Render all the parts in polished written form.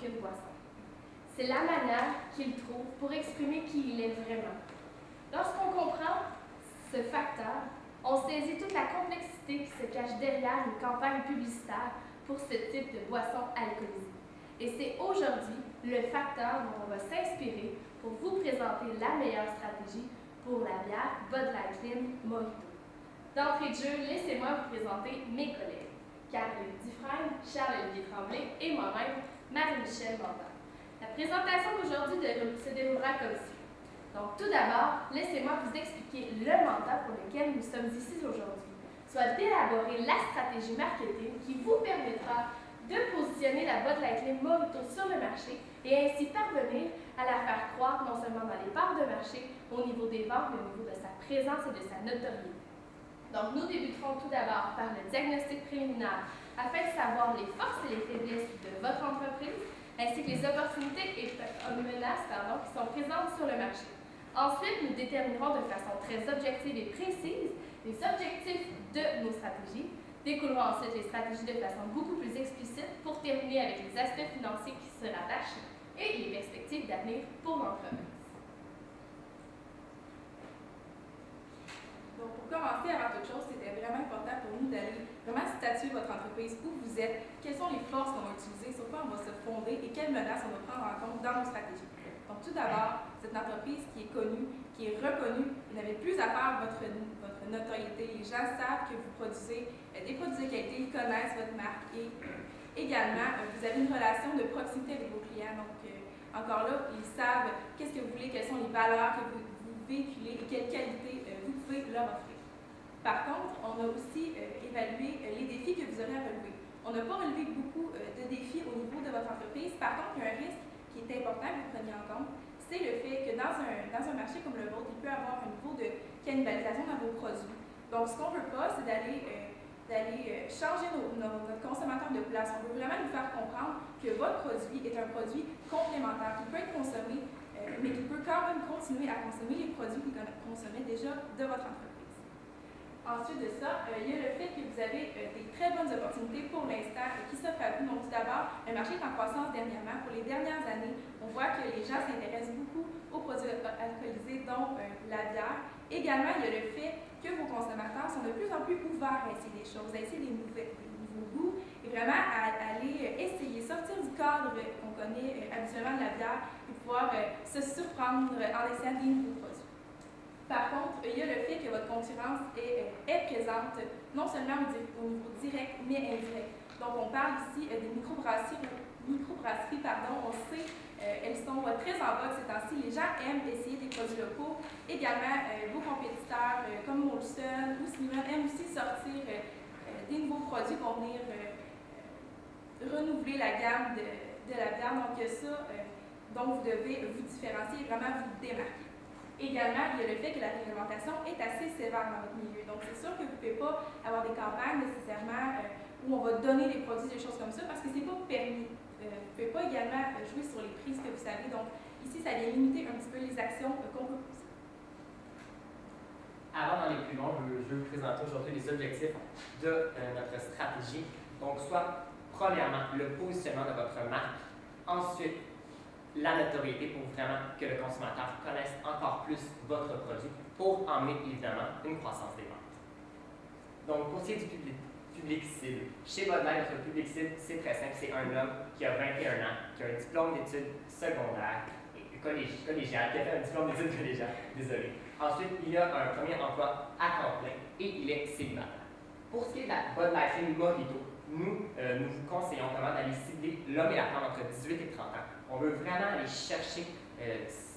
qu'une boisson. C'est la manière qu'il trouve pour exprimer qui il est vraiment. Lorsqu'on comprend ce facteur, on saisit toute la complexité qui se cache derrière une campagne publicitaire pour ce type de boisson alcoolisée. Et c'est aujourd'hui le facteur dont on va s'inspirer pour vous présenter la meilleure stratégie pour la bière Bud Light Lime Mojito. D'entrée de jeu, laissez-moi vous présenter mes collègues, Caroline Dufresne, Charles-Olivier Tremblay et moi-même, Marie-Michel Mandin. La présentation d'aujourd'hui se déroulera comme suit. Donc, tout d'abord, laissez-moi vous expliquer le mandat pour lequel nous sommes ici aujourd'hui, soit d'élaborer la stratégie marketing qui vous permettra de positionner la Bud Light Lime Mojito sur le marché et ainsi parvenir à la faire croître non seulement dans les parts de marché, au niveau des ventes, mais au niveau de sa présence et de sa notoriété. Donc, nous débuterons tout d'abord par le diagnostic préliminaire afin de savoir les forces et les faiblesses de votre entreprise, ainsi que les opportunités et menaces qui sont présentes sur le marché. Ensuite, nous déterminerons de façon très objective et précise les objectifs de nos stratégies. Découleront ensuite les stratégies de façon beaucoup plus explicite pour terminer avec les aspects financiers qui se rattachent et les perspectives d'avenir pour l'entreprise. Donc, pour commencer, avant toute chose, c'était vraiment important pour nous d'aller vraiment statuer votre entreprise, où vous êtes, quelles sont les forces qu'on va utiliser, sur quoi on va se fonder et quelles menaces on va prendre en compte dans nos stratégies. Donc, tout d'abord, c'est une entreprise qui est connue, qui est reconnue. Vous n'avez plus à faire votre notoriété. Les gens savent que vous produisez des produits de qualité, ils connaissent votre marque et également, vous avez une relation de proximité avec vos clients. Donc, encore là, ils savent qu'est-ce que vous voulez, quelles sont les valeurs que vous véhiculez et quelle qualité vous pouvez leur offrir. Par contre, on a aussi évalué les défis que vous aurez à relever. On n'a pas relevé beaucoup de défis au niveau de votre entreprise. Par contre, il y a un risque qui est important que vous preniez en compte, c'est le fait que dans un marché comme le vôtre, il peut y avoir un niveau de cannibalisation dans vos produits. Donc, ce qu'on ne veut pas, c'est d'aller changer notre consommateur de place. On veut vraiment nous faire comprendre que votre produit est un produit complémentaire qui peut être consommé, mais qui peut quand même continuer à consommer les produits que vous consommez déjà de votre entreprise. Ensuite de ça, il y a le fait que vous avez des très bonnes opportunités pour l'instant qui s'offrent à vous. Donc, tout d'abord, le marché est en croissance dernièrement. Pour les dernières années, on voit que les gens s'intéressent beaucoup aux produits alcoolisés, dont la bière. Également, il y a le fait que vos consommateurs sont de plus en plus ouverts à essayer des choses, à essayer des nouveaux goûts et vraiment à aller essayer, sortir du cadre qu'on connaît habituellement de la bière et pouvoir se surprendre en essayant des nouveaux produits. Par contre, il y a le fait que votre concurrence est présente non seulement au niveau direct, mais indirect. Donc, on parle ici des microbrasseries, on sait, elles sont très en vogue ces temps-ci. Les gens aiment essayer des produits locaux. Également, vos compétiteurs comme Molson ou Slimane aiment aussi sortir des nouveaux produits pour venir renouveler la gamme de la bière. Donc, il y a ça dont vous devez vous différencier et vraiment vous démarquer. Également, il y a le fait que la réglementation est assez sévère dans votre milieu. Donc, c'est sûr que vous ne pouvez pas avoir des campagnes nécessairement où on va donner des produits, des choses comme ça, parce que ce n'est pas permis. Vous ne pouvez pas également jouer sur les prix, ce que vous savez. Donc, ici, ça vient limiter un petit peu les actions qu'on peut pousser. Avant d'aller plus loin, je veux vous présenter aujourd'hui les objectifs de notre stratégie. Donc, soit, premièrement, le positionnement de votre marque. Ensuite, la notoriété pour vraiment que le consommateur connaisse encore plus votre produit pour emmener évidemment une croissance des ventes. Donc, pour ce qui est du public cible, chez Bud Light, notre public cible, c'est très simple. C'est un homme qui a 21 ans, qui a un diplôme d'études secondaires et collégiales, qui a fait un diplôme d'études collégiales, désolé. Ensuite, il a un premier emploi à temps plein et il est célibataire. Pour ce qui est de la Bud Light Lime Mojito, nous vous conseillons vraiment d'aller cibler l'homme et la femme entre 18 et 30 ans. On veut vraiment aller chercher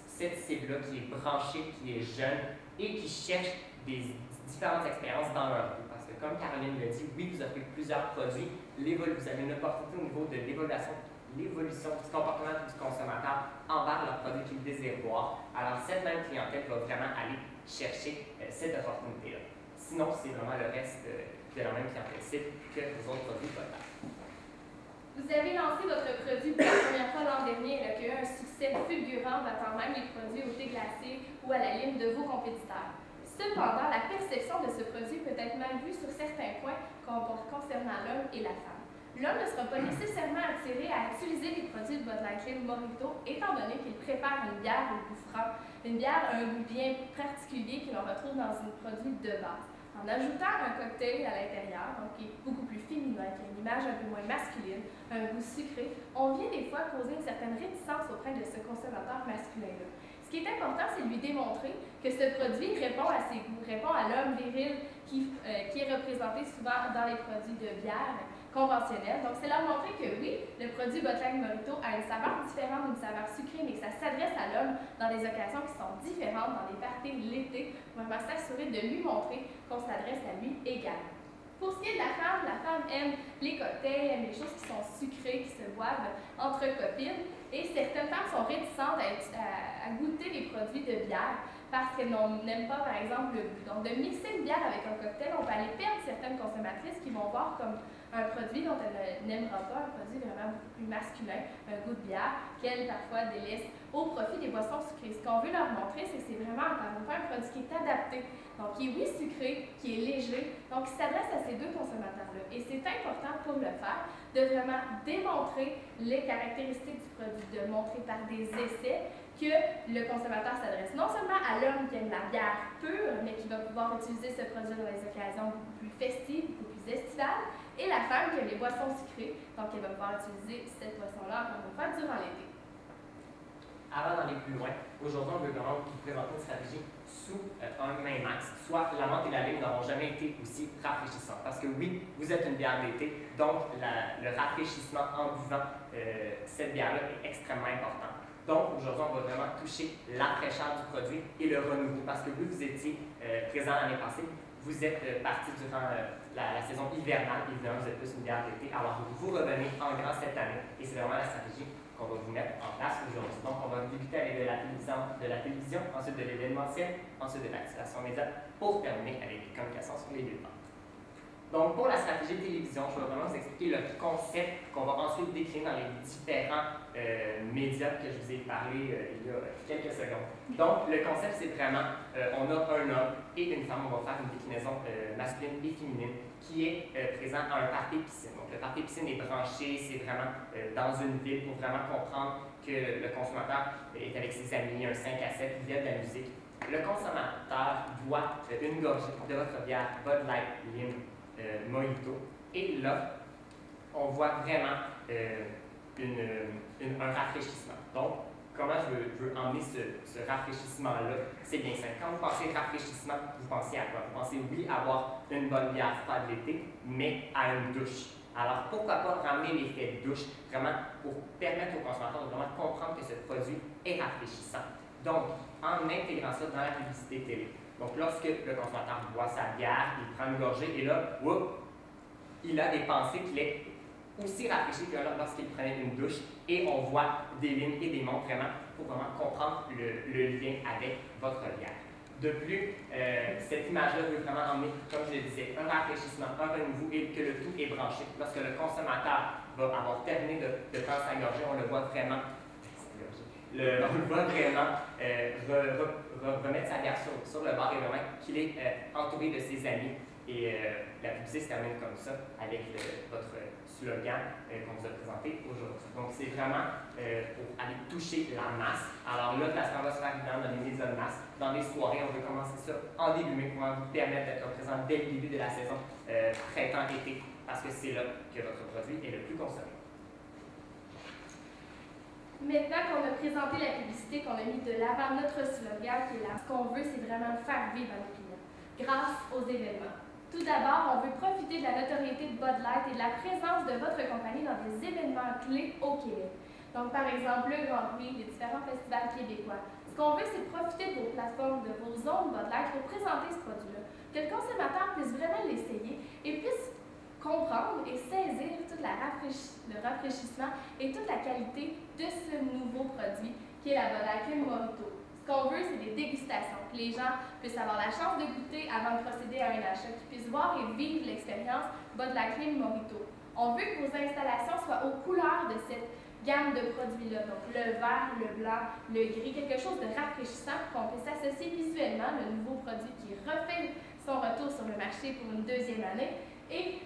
cette cible-là qui est branchée, qui est jeune et qui cherche des différentes expériences dans leur vie. Parce que comme Caroline l'a dit, oui, vous offrez plusieurs produits, vous avez une opportunité au niveau de l'évolution du comportement du consommateur envers le produit qu'il désire voir. Alors, cette même clientèle va vraiment aller chercher cette opportunité-là. Sinon, c'est vraiment le reste de la même clientèle cible que vos autres produits Bud Light. Vous avez lancé votre produit pour la première fois l'an dernier et a eu un succès fulgurant battant même les produits au thé glacé ou à la lime de vos compétiteurs. Cependant, la perception de ce produit peut être mal vue sur certains points concernant l'homme et la femme. l'homme ne sera pas nécessairement attiré à utiliser les produits de Bud Light Lime Mojito, étant donné qu'il prépare une bière au goût franc, une bière à un goût bien particulier que l'on retrouve dans un produit de base. En ajoutant un cocktail à l'intérieur, donc qui est beaucoup plus féminin, qui a une image un peu moins masculine, un goût sucré, on vient des fois causer une certaine réticence auprès de ce consommateur masculin-là. Ce qui est important, c'est de lui démontrer que ce produit répond à ses goûts, répond à l'homme viril qui est représenté souvent dans les produits de bière conventionnels. Donc, c'est leur montrer que oui, le produit Bud Light Mojito a une saveur différente, une saveur sucrée, mais que ça s'adresse à l'homme dans des occasions qui sont différentes, dans des parties l'été, pour vraiment s'assurer de lui montrer qu'on s'adresse à lui également. Pour ce qui est de la femme aime les cocktails, aime les choses qui sont sucrées, qui se boivent entre copines. Et certaines femmes sont réticentes à goûter les produits de bière parce qu'elles n'aiment pas, par exemple, le goût. Donc, de mixer une bière avec un cocktail, on peut aller perdre certaines consommatrices qui vont voir comme un produit dont elles n'aimera pas, un produit vraiment beaucoup plus masculin, un goût de bière, qu'elles parfois délaissent au profit des boissons sucrées. Ce qu'on veut leur montrer, c'est que c'est vraiment, encore une fois, un produit qui est adapté, donc qui est oui sucré, qui est léger, donc qui s'adresse à ces deux consommateurs-là. Et c'est important pour le faire de vraiment démontrer les caractéristiques du produit, de montrer par des essais que le consommateur s'adresse non seulement à l'homme qui aime la bière pure, mais qui va pouvoir utiliser ce produit dans les occasions beaucoup plus festives, beaucoup plus estivales, et la femme qui aime les boissons sucrées, donc elle va pouvoir utiliser cette boisson-là encore une fois durant l'été. Avant d'aller plus loin, aujourd'hui, on veut vraiment vous présenter une stratégie sous un même axe. Soit la menthe et la lime n'auront jamais été aussi rafraîchissantes. Parce que oui, vous êtes une bière d'été, donc le rafraîchissement en buvant cette bière-là est extrêmement important. Donc aujourd'hui, on va vraiment toucher la fraîcheur du produit et le renouveau. Parce que vous étiez présent l'année passée, vous êtes parti durant la saison hivernale, évidemment, vous êtes plus une bière d'été, alors vous revenez en grand cette année et c'est vraiment la stratégie qu'on va vous mettre en place aujourd'hui. Donc, on va débuter avec de la télévision, ensuite de l'événementiel, ensuite de l'activation média, pour terminer avec les communications sur les deux plans. Donc, pour la stratégie de télévision, je vais vraiment vous expliquer le concept qu'on va ensuite décrire dans les différents médias que je vous ai parlé il y a quelques secondes. Donc, le concept, c'est vraiment, on a un homme et une femme, on va faire une déclinaison masculine et féminine qui est présent à un party piscine. Donc, le party piscine est branché, c'est vraiment dans une ville pour vraiment comprendre que le consommateur est avec ses amis, un 5 à 7, il y a de la musique. Le consommateur boit une gorgée de votre bière Bud Light Lime Mojito. Et là, on voit vraiment un rafraîchissement. Donc, comment je veux emmener ce rafraîchissement-là? C'est bien simple. Quand vous pensez rafraîchissement, vous pensez à quoi? Vous pensez, oui, avoir une bonne bière froide l'été, mais à une douche. Alors, pourquoi pas ramener l'effet de douche, vraiment pour permettre aux consommateurs de vraiment comprendre que ce produit est rafraîchissant. Donc, en intégrant ça dans la publicité télé. Donc, lorsque le consommateur boit sa bière, il prend une gorgée et là, il a des pensées qu'il est aussi rafraîchi que lorsqu'il prenait une douche et on voit des lignes et des montres vraiment pour vraiment comprendre le lien avec votre bière. De plus, cette image-là veut vraiment emmener, comme je le disais, un rafraîchissement, un renouveau et que le tout est branché. Lorsque le consommateur va avoir terminé de prendre sa gorgée, on le voit vraiment remettre sa bière sur le bord et vraiment qu'il est entouré de ses amis. Et la publicité se termine comme ça avec votre slogan qu'on vous a présenté aujourd'hui. Donc, c'est vraiment pour aller toucher la masse. Alors là, le placement va se faire évidemment dans les médias de masse. Dans des soirées, on veut commencer ça en début mai pour vous permettre d'être présent dès le début de la saison printemps-été parce que c'est là que votre produit est le plus consommé. Maintenant qu'on a présenté la publicité, qu'on a mis de l'avant notre slogan qui est là, ce qu'on veut, c'est vraiment faire vivre à nos clients grâce aux événements. Tout d'abord, on veut profiter de la notoriété de Bud Light et de la présence de votre compagnie dans des événements clés au Québec. Donc, par exemple, le Grand Prix, les différents festivals québécois. Ce qu'on veut, c'est profiter de vos plateformes, de vos zones Bud Light pour présenter ce produit-là. Que le consommateur puisse vraiment l'essayer et puisse comprendre et saisir tout le rafraîchissement et toute la qualité de ce nouveau produit qui est la Bud Light Lime Mojito. Ce qu'on veut, c'est des dégustations, que les gens puissent avoir la chance de goûter avant de procéder à un achat, qu'ils puissent voir et vivre l'expérience Bud Light Lime Mojito. On veut que vos installations soient aux couleurs de cette gamme de produits-là, donc le vert, le blanc, le gris, quelque chose de rafraîchissant pour qu'on puisse associer visuellement le nouveau produit qui refait son retour sur le marché pour une deuxième année et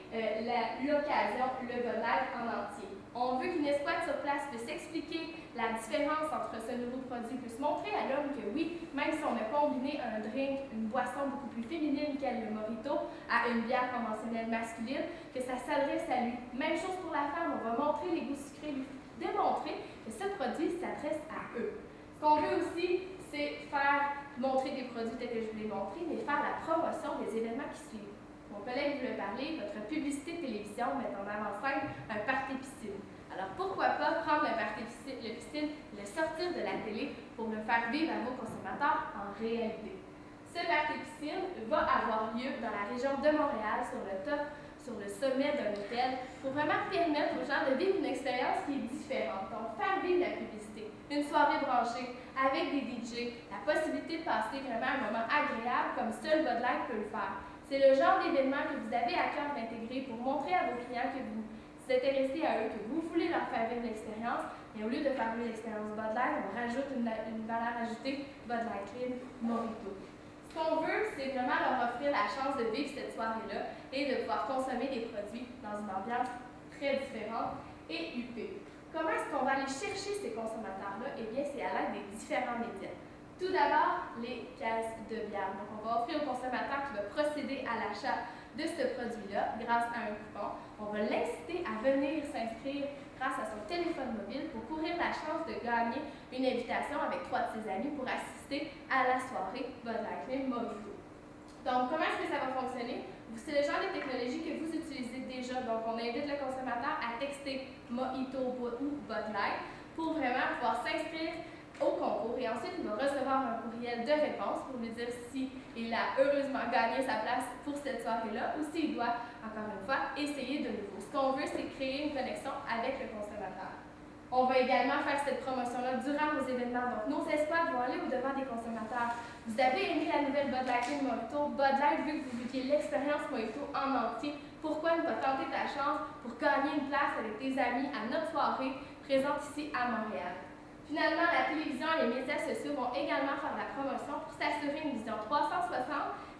l'occasion, le Bud Light en entier. On veut qu'une escouade sur place puisse expliquer la différence entre ce nouveau produit, puisse montrer à l'homme que oui, même si on a combiné un drink, une boisson beaucoup plus féminine qu'elle, le mojito, à une bière conventionnelle masculine, que ça s'adresse à lui. Même chose pour la femme, on va montrer les goûts sucrés, lui démontrer que ce produit s'adresse à eux. Ce qu'on veut aussi, c'est faire montrer des produits tels que je vous l'ai montré, mais faire la promotion des événements qui suivent. Mon collègue vous l'a parlé, votre publicité de télévision met en avant-scène un party piscine. Alors pourquoi pas prendre le party piscine, le sortir de la télé pour le faire vivre à vos consommateurs en réalité. Ce party piscine va avoir lieu dans la région de Montréal, sur le sommet d'un hôtel, pour vraiment permettre aux gens de vivre une expérience qui est différente. Donc faire vivre la publicité, une soirée branchée avec des DJ, la possibilité de passer vraiment un moment agréable comme seul Bud Light peut le faire. C'est le genre d'événement que vous avez à cœur d'intégrer pour montrer à vos clients que vous vous intéressez à eux, que vous voulez leur faire vivre l'expérience. Et au lieu de faire vivre l'expérience Bud Light, on rajoute une valeur ajoutée Bud Light Clean Mojito. Ce qu'on veut, c'est vraiment leur offrir la chance de vivre cette soirée-là et de pouvoir consommer des produits dans une ambiance très différente et huppée. Comment est-ce qu'on va aller chercher ces consommateurs-là? Eh bien, c'est à l'aide des différents médias. Tout d'abord, les caisses de bière. Donc, on va offrir au consommateur qui va procéder à l'achat de ce produit-là grâce à un coupon. On va l'inciter à venir s'inscrire grâce à son téléphone mobile pour courir la chance de gagner une invitation avec 3 de ses amis pour assister à la soirée Bud Light Clean Mojito. Donc, comment est-ce que ça va fonctionner? C'est le genre de technologie que vous utilisez déjà. Donc, on invite le consommateur à texter Mojito ou Bud Light pour vraiment pouvoir s'inscrire au concours et ensuite il va recevoir un courriel de réponse pour lui dire s'il a heureusement gagné sa place pour cette soirée-là ou s'il doit, encore une fois, essayer de nouveau. Ce qu'on veut, c'est créer une connexion avec le consommateur. On va également faire cette promotion-là durant nos événements. Donc, nos escouades vont aller au-devant des consommateurs. Vous avez aimé la nouvelle Bud Light Mojito. Bud Light, vu que vous viviez l'expérience Mojito en entier, pourquoi ne pas tenter ta chance pour gagner une place avec tes amis à notre soirée présente ici à Montréal? Finalement, la télévision et les médias sociaux vont également faire de la promotion pour s'assurer une vision 360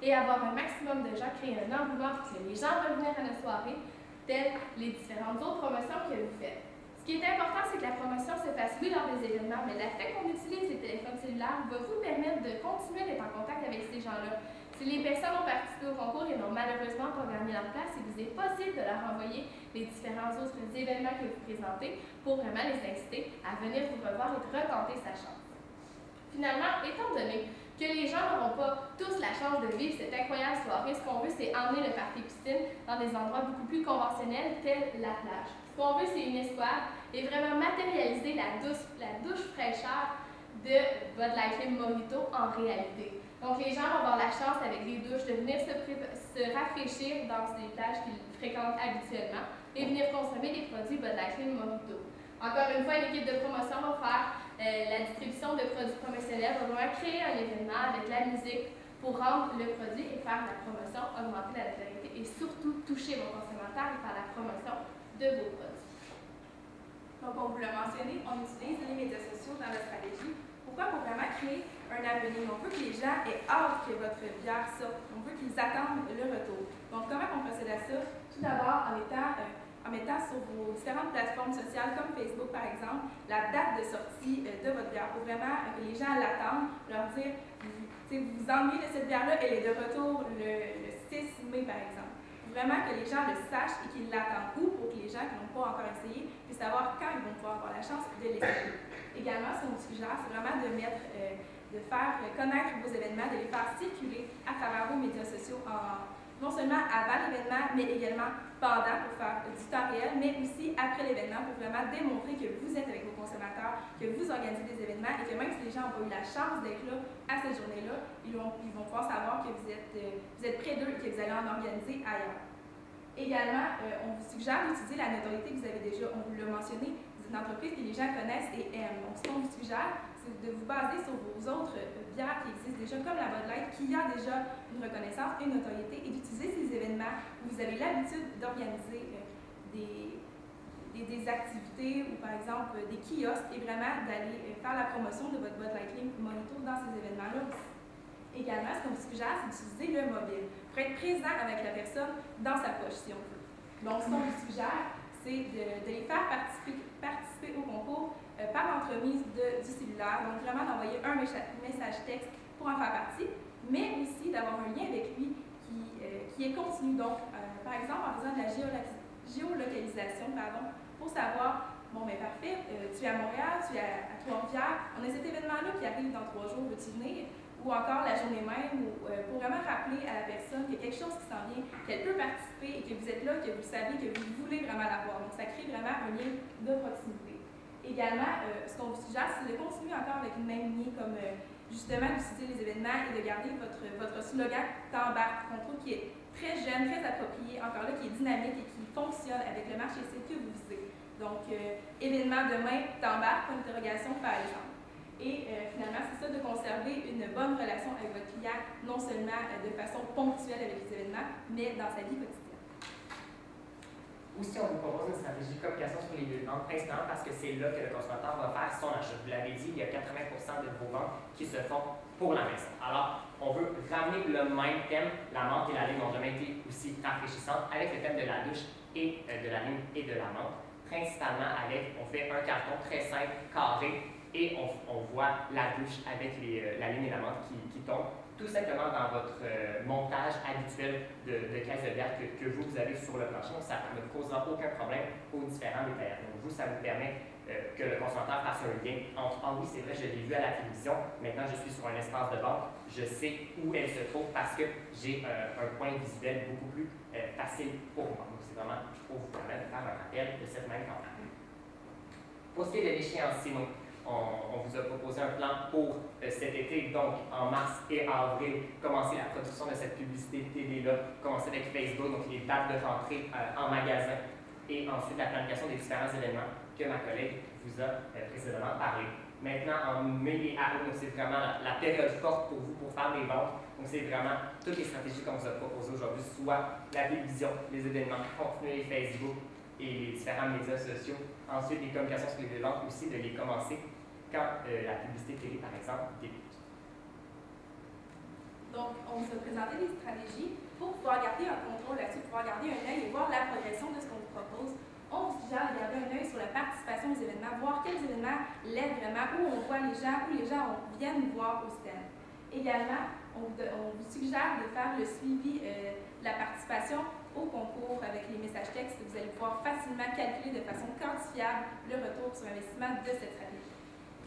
et avoir un maximum de gens, créer un engouement pour que les gens veulent venir à notre soirée, telles les différentes autres promotions que vous faites. Ce qui est important, c'est que la promotion se fasse oui lors des événements, mais le fait qu'on utilise les téléphones cellulaires va vous permettre de continuer d'être en contact avec ces gens-là. Si les personnes ont participé au concours et n'ont malheureusement pas gagné leur place, il vous est possible de leur envoyer les différents autres événements que vous présentez pour vraiment les inciter à venir vous revoir et de retenter sa chance. Finalement, étant donné que les gens n'auront pas tous la chance de vivre cette incroyable soirée, ce qu'on veut, c'est emmener le party piscine dans des endroits beaucoup plus conventionnels, tels la plage. Ce qu'on veut, c'est une escouade et vraiment matérialiser la douche fraîcheur de Bud Light Clean Mojito en réalité. Donc, les gens vont avoir la chance, avec des douches, de venir se rafraîchir dans des plages qu'ils fréquentent habituellement et venir consommer des produits Bud Light Clean Mojito. Encore une fois, l'équipe de promotion va faire la distribution de produits promotionnels, va vraiment créer un événement avec la musique pour rendre le produit et faire la promotion, augmenter la notoriété et surtout toucher vos consommateurs et faire la promotion de vos produits. Donc, on vous l'a mentionné, on utilise les médias sociaux dans la stratégie. Pourquoi? Pour vraiment créer un avenir. On veut que les gens aient hâte que votre bière sorte. On veut qu'ils attendent le retour. Donc, comment on procède à ça? Tout d'abord, en mettant sur vos différentes plateformes sociales, comme Facebook par exemple, la date de sortie de votre bière, pour vraiment que les gens l'attendent, leur dire, vous vous ennuyez de cette bière-là, elle est de retour le 6 mai par exemple. Vraiment que les gens le sachent et qu'ils l'attendent, ou pour que les gens qui n'ont pas encore essayé puissent savoir quand ils vont pouvoir avoir la chance de l'essayer. Également, ce qu'on vous suggère, c'est vraiment de faire connaître vos événements, de les faire circuler à travers vos médias sociaux, non seulement avant l'événement, mais également pendant pour faire du temps réel, mais aussi après l'événement pour vraiment démontrer que vous êtes avec vos consommateurs, que vous organisez des événements et que même si les gens n'ont pas eu la chance d'être là à cette journée-là, ils vont pouvoir savoir que vous êtes près d'eux et que vous allez en organiser ailleurs. Également, on vous suggère d'utiliser la notoriété que vous avez déjà, on vous l'a mentionné, vous êtes une entreprise que les gens connaissent et aiment. Donc, ce qu'on vous suggère, c'est de vous baser sur vos autres bières qui existent déjà, comme la Bud Light, qui a déjà une reconnaissance, une notoriété, et d'utiliser ces événements où vous avez l'habitude d'organiser des activités ou par exemple des kiosques et vraiment d'aller faire la promotion de votre Bud Light Clean Mojito dans ces événements-là aussi. Également, ce qu'on vous suggère, c'est d'utiliser le mobile pour être présent avec la personne dans sa poche, si on veut. Donc, ce qu'on vous suggère, c'est de les faire participer au concours par l'entremise du cellulaire. Donc, vraiment d'envoyer un message texte pour en faire partie, mais aussi d'avoir un lien avec lui qui est continu. Donc, par exemple, en faisant de la géolocalisation, pour savoir, bon, ben parfait, tu es à Montréal, tu es à Trois-Rivières, on a cet événement-là qui arrive dans 3 jours, veux-tu venir? Ou encore la journée même, pour vraiment rappeler à la personne qu'il y a quelque chose qui s'en vient, qu'elle peut participer et que vous êtes là, que vous savez, que vous voulez vraiment la voir. Donc, ça crée vraiment un lien de proximité. Également, ce qu'on vous suggère, c'est de continuer encore avec une même lignée, comme justement d'utiliser les événements et de garder votre slogan T'embarques, qu'on trouve qui est très jeune, très approprié, encore là, qui est dynamique et qui fonctionne avec le marché cible que vous visez. Donc, événement demain, T'embarques, point d'interrogation, par exemple. Et finalement, c'est ça, de conserver une bonne relation avec votre client, non seulement de façon ponctuelle avec les événements, mais dans sa vie quotidienne. Aussi, on vous propose une stratégie de communication sur les lieux de vente, principalement parce que c'est là que le consommateur va faire son achat. Vous l'avez dit, il y a 80% de vos ventes qui se font pour la maison. Alors, on veut ramener le même thème. La menthe et la ligne n'ont jamais été aussi rafraîchissantes avec le thème de la douche et de la ligne et de la menthe. Principalement avec, on fait un carton très simple, carré, et on voit la douche avec la ligne et la menthe qui tombent, tout simplement dans votre montage habituel de caisse de bière que vous avez sur le plancher. Donc, ça ne causera aucun problème aux différents détaillants. Donc, vous, ça vous permet que le consommateur fasse un lien entre « Ah oui, c'est vrai, je l'ai vu à la télévision, maintenant je suis sur un espace de vente, je sais où elle se trouve parce que j'ai un point visuel beaucoup plus facile pour moi. » Donc, c'est vraiment, je trouve, vous permet de faire un rappel de cette même campagne. Pour ce qui est de l'échéancier, on vous a proposé un plan pour cet été, donc en mars et avril, commencer la production de cette publicité télé-là, commencer avec Facebook, donc les dates de rentrée en magasin, et ensuite la planification des différents événements que ma collègue vous a précédemment parlé. Maintenant, en mai et août, c'est vraiment la période forte pour vous pour faire des ventes. Donc, c'est vraiment toutes les stratégies qu'on vous a proposées aujourd'hui, soit la télévision, les événements, continuer Facebook et les différents médias sociaux. Ensuite, les communications sur les ventes aussi, de les commencer quand la publicité télé, par exemple, débute. Donc, on vous a présenté des stratégies pour pouvoir garder un contrôle là-dessus, pouvoir garder un œil et voir la progression de ce qu'on vous propose. On vous suggère de garder un œil sur la participation aux événements, voir quels événements l'aident vraiment, où on voit les gens, où les gens viennent nous voir au stand. Également, on vous suggère de faire le suivi de la participation au concours avec les messages textes. Vous allez pouvoir facilement calculer de façon quantifiable le retour sur investissement de cette stratégie.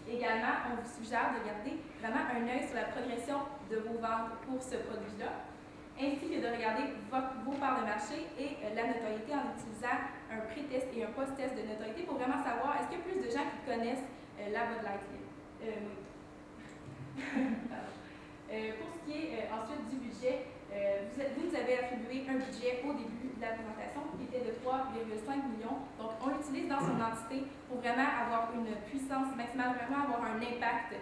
Également, on vous suggère de garder vraiment un œil sur la progression de vos ventes pour ce produit-là, ainsi que de regarder vos parts de marché et la notoriété en utilisant un pré-test et un post-test de notoriété pour vraiment savoir est-ce qu'il y a plus de gens qui connaissent la Bud Light. Pour ce qui est ensuite du budget, vous nous avez attribué un budget au début de la présentation qui était de 3,5 millions. Donc, on l'utilise dans son entité pour vraiment avoir une puissance maximale, vraiment avoir un impact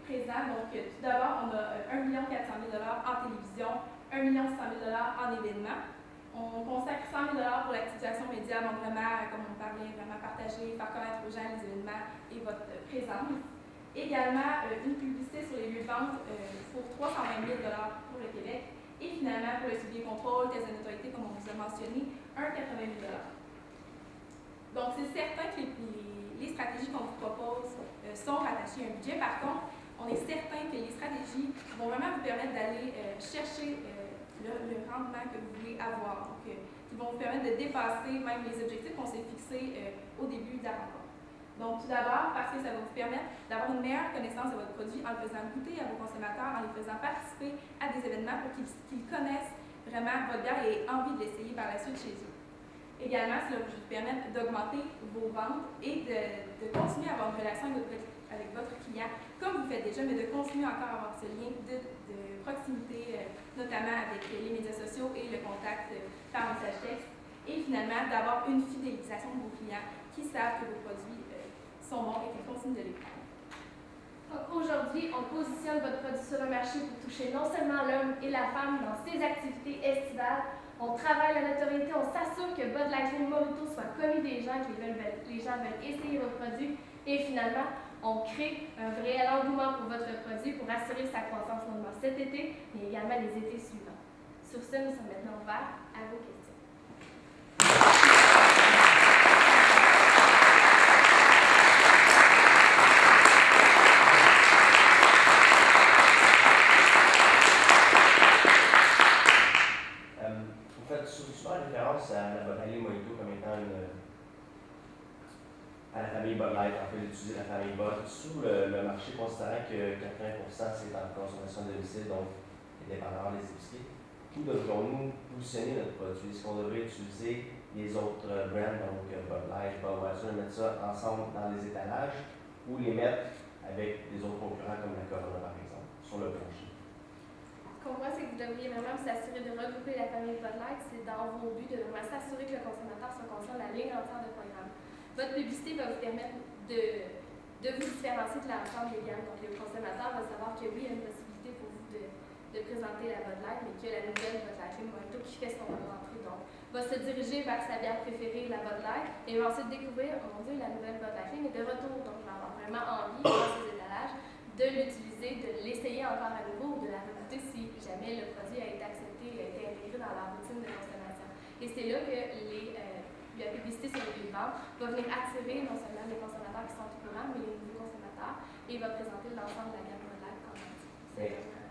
présent. Donc, tout d'abord, on a 1 400 000 en télévision, 1 100 000 en événements. On consacre 100 000 pour l'activation média, donc vraiment, comme on parlait, vraiment partager, faire connaître aux gens les événements et votre présence. Également, une publicité sur les lieux de vente pour 320 000 pour le Québec. Et finalement, pour le suivi et contrôle, test de notoriété, comme on vous a mentionné, 80 000 $. Donc, c'est certain que les stratégies qu'on vous propose sont rattachées à un budget. Par contre, on est certain que les stratégies vont vraiment vous permettre d'aller chercher le rendement que vous voulez avoir. Donc, qui vont vous permettre de dépasser même les objectifs qu'on s'est fixés au début de la rencontre. Donc, tout d'abord, parce que ça va vous permettre d'avoir une meilleure connaissance de votre produit en le faisant goûter à vos consommateurs, en les faisant participer à des événements pour qu'ils connaissent vraiment votre bière et aient envie de l'essayer par la suite chez eux. Également, cela va vous permettre d'augmenter vos ventes et de continuer à avoir une relation avec votre client, comme vous faites déjà, mais de continuer encore à avoir ce lien de proximité, notamment avec les médias sociaux et le contact par message texte. Et finalement, d'avoir une fidélisation de vos clients qui savent que vos produits sont bons et qu'ils continuent de les prendre. Donc aujourd'hui, on positionne votre produit sur le marché pour toucher non seulement l'homme et la femme dans ses activités estivales. On travaille la notoriété, on s'assure que Bud Light Mojito soit connu des gens, que les gens veulent essayer votre produit. Et finalement, on crée un réel engouement pour votre produit pour assurer sa croissance non seulement cet été, mais également les étés suivants. Sur ce, nous sommes maintenant ouverts à vos questions. Vous faites souvent référence à la Bud Light Mojito comme étant à la famille Bud Light, en fait, d'utiliser la famille Bud sous le marché, considérant que 80% c'est en consommation de domicile, donc les dépanneurs, les épiceries. Où devrions-nous positionner notre produit? Est-ce qu'on devrait utiliser les autres brands, donc Bud Light, Budweiser, mettre ça ensemble dans les étalages ou les mettre avec des autres concurrents comme la Corona par exemple, sur le plancher? Ce qu'on voit, c'est que vous devriez vraiment vous assurer de regrouper la famille Bud Light. C'est dans vos buts de vraiment s'assurer que le consommateur se consomme la ligne entière de programme. Votre publicité va vous permettre de vous différencier de l'ensemble des gammes. Donc, le consommateur va savoir que oui, il y a une possibilité pour vous de présenter la Bud Light, mais qu'il y a la nouvelle Bud Light Mojito qui fait son entrée. Donc, va se diriger vers sa bière préférée, la Bud Light, et va ensuite découvrir, oh mon Dieu, la nouvelle Bud Light, mais de retour. Donc, il va avoir vraiment envie, dans ses étalages, de l'utiliser, de l'essayer encore à nouveau, ou de la regoûter si jamais le produit a été accepté, a été intégré dans la routine de consommation. Et c'est là que la publicité sur les lieux de vente va venir attirer non seulement les consommateurs qui sont au courant, mais les nouveaux consommateurs, et va présenter l'ensemble de la gamme Bud Light quand même.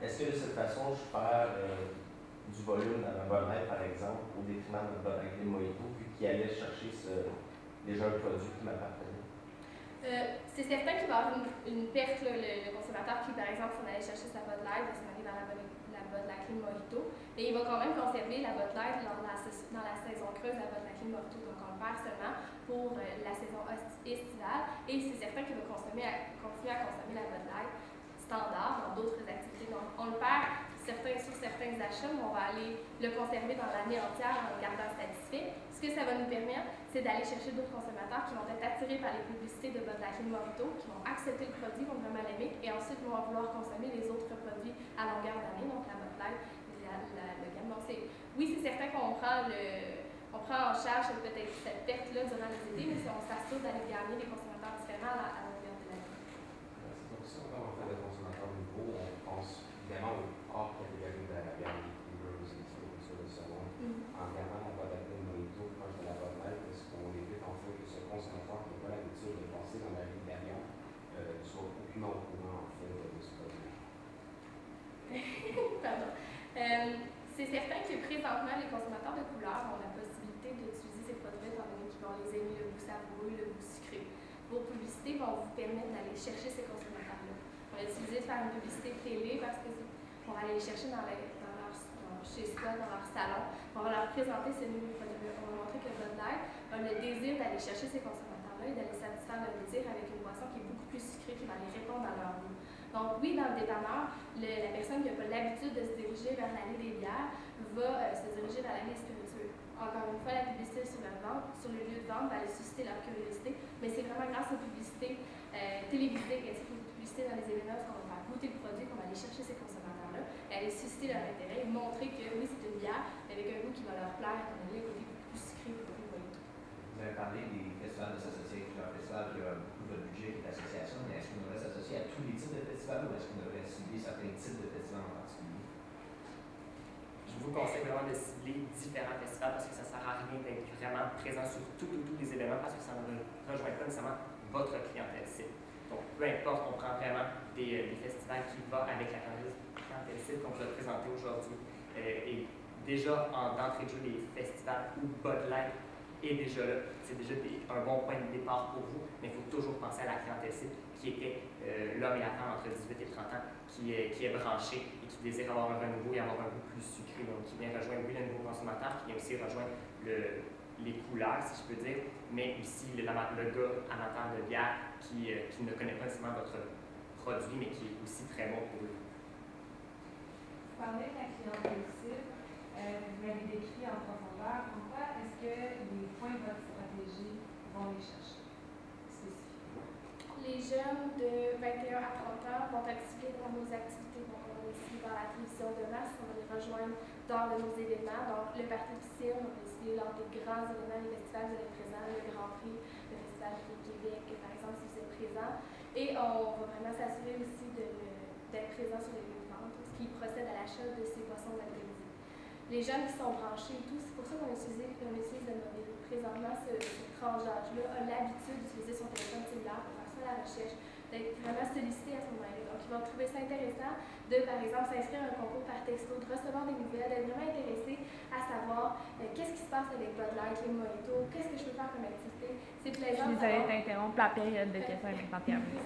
Est-ce que de cette façon, je perds du volume dans ma Bud Light, par exemple, au détriment de Bud Light Mojito, vu qu'il allait chercher déjà un produit qui m'appartenait? C'est certain qu'il va y avoir une perte, là, le consommateur qui, par exemple, s'en allait chercher sa Bud Light, va s'en aller vers la Bud Light Mojito, mais il va quand même conserver la Bud Light dans la saison creuse, la Bud Light Mojito. Donc, on le perd seulement pour la saison estivale, et c'est certain qu'il va continuer à consommer la Bud Light standard dans d'autres activités. Donc, on le perd sur certains achats, mais on va aller le conserver dans l'année entière en le gardant satisfait. Ce que ça va nous permettre, c'est d'aller chercher d'autres consommateurs qui vont être attirés par les publicités de Bud Light Mojito, qui vont accepter le produit, vont vraiment l'aimer, et ensuite vont vouloir consommer les autres produits à longueur d'année, donc la Bud Light, le gamme. Donc, oui, c'est certain qu'on prend en charge peut-être cette perte-là durant les étés, mais si on s'assure d'aller gagner des consommateurs différents à longueur de l'année. Donc, si on parle en fait de consommateurs nouveaux, on pense évidemment aux hors catégories de la bière, les coolers, les trucs comme ça, le salon. En gardant la Bud Light Mojito proche de la Bud Light, est-ce qu'on évite en fait que ce consommateur qui n'a pas l'habitude de passer dans la rue d'Arion soit aucunement au courant en fait de ce produit? Pardon. C'est certain que présentement, les consommateurs de couleurs ont la possibilité d'utiliser ces produits étant donné qu'ils vont les aimer, le goût savoureux, le goût sucré. Vos publicités vont vous permettre d'aller chercher ces consommateurs-là. On va utiliser de faire une publicité télé parce qu'on va aller les chercher chez soi, dans leur salon. On va leur présenter ces nouveaux produits-là. On va montrer que Bud Light a le désir d'aller chercher ces consommateurs-là et d'aller satisfaire leur désir avec une boisson qui est beaucoup plus sucrée, qui va les répondre à leur goût. Donc oui, dans le dépanneur, la personne qui n'a pas l'habitude de se diriger vers l'allée des bières va se diriger vers l'allée des spiritueux. Encore une fois, la publicité sur le lieu de vente va aller susciter leur curiosité, mais c'est vraiment grâce aux publicités télévisées, ainsi que aux publicités dans les événements, qu'on va faire goûter le produit, qu'on va aller chercher ces consommateurs-là, et aller susciter leur intérêt, et montrer que oui, c'est une bière avec un goût qui va leur plaire, étant donné le côté plus sucré, beaucoup plus moyen. Vous avez parlé des festivals de s'associer avec plusieurs festivals, il y a beaucoup de budget qui est association, mais est-ce qu'on devrait s'associer à tous les types de festivals ou est-ce qu'on devrait cibler certains types de festivals en particulier? Je vous conseille vraiment de cibler différents festivals parce que ça ne sert à rien d'être vraiment présent sur tous les événements parce que ça ne rejoint pas nécessairement votre clientèle cible. Donc, peu importe, on prend vraiment des festivals qui vont avec la clientèle cible qu'on vous a présenté aujourd'hui. Et déjà, d'entrée de jeu, les festivals où Bud Light est déjà là, c'est déjà un bon point de départ pour vous, mais il faut toujours penser à la clientèle cible qui était l'homme et la femme entre 18 et 30 ans qui est branché et qui désire avoir un renouveau et avoir un goût plus sucré. Donc, qui vient rejoindre, oui, le nouveau consommateur, qui vient aussi rejoindre les couleurs, si je peux dire, mais aussi le gars amateur de bière qui ne connaît pas nécessairement votre produit, mais qui est aussi très bon pour lui. Vous parlez de la clientèle cible, vous l'avez décrit en profondeur. En quoi est-ce que les points de votre stratégie vont les chercher spécifiquement? Les jeunes de 21 à 30 ans vont être ciblés dans nos activités. Donc, on va les cibler dans la télévision de masse, on va les rejoindre dans nos événements. Donc, le party de piscine, on va les cibler lors des grands événements, les festivals, vous êtes présents, le Grand Prix, le Festival du Québec, par exemple, si vous êtes présent. Et on va vraiment s'assurer aussi d'être présent sur les lieux de vente, ce qui procède à l'achat de ces boissons alcoolisées. Les jeunes qui sont branchés et tout, c'est pour ça qu'on utilise le mobile. Présentement, cette tranche d'âge-là a l'habitude d'utiliser son téléphone cellulaire pour faire soit la recherche, d'être vraiment sollicité à ce moment-là. Donc, ils vont trouver ça intéressant de, par exemple, s'inscrire à un concours par texto, de recevoir des nouvelles, d'être vraiment intéressé à savoir qu'est-ce qui se passe avec Bud Light, les mojitos, qu'est-ce que je peux faire comme activité. C'est plaisant. Je vous allez t'interrompre, la période de questions est maintenant terminée.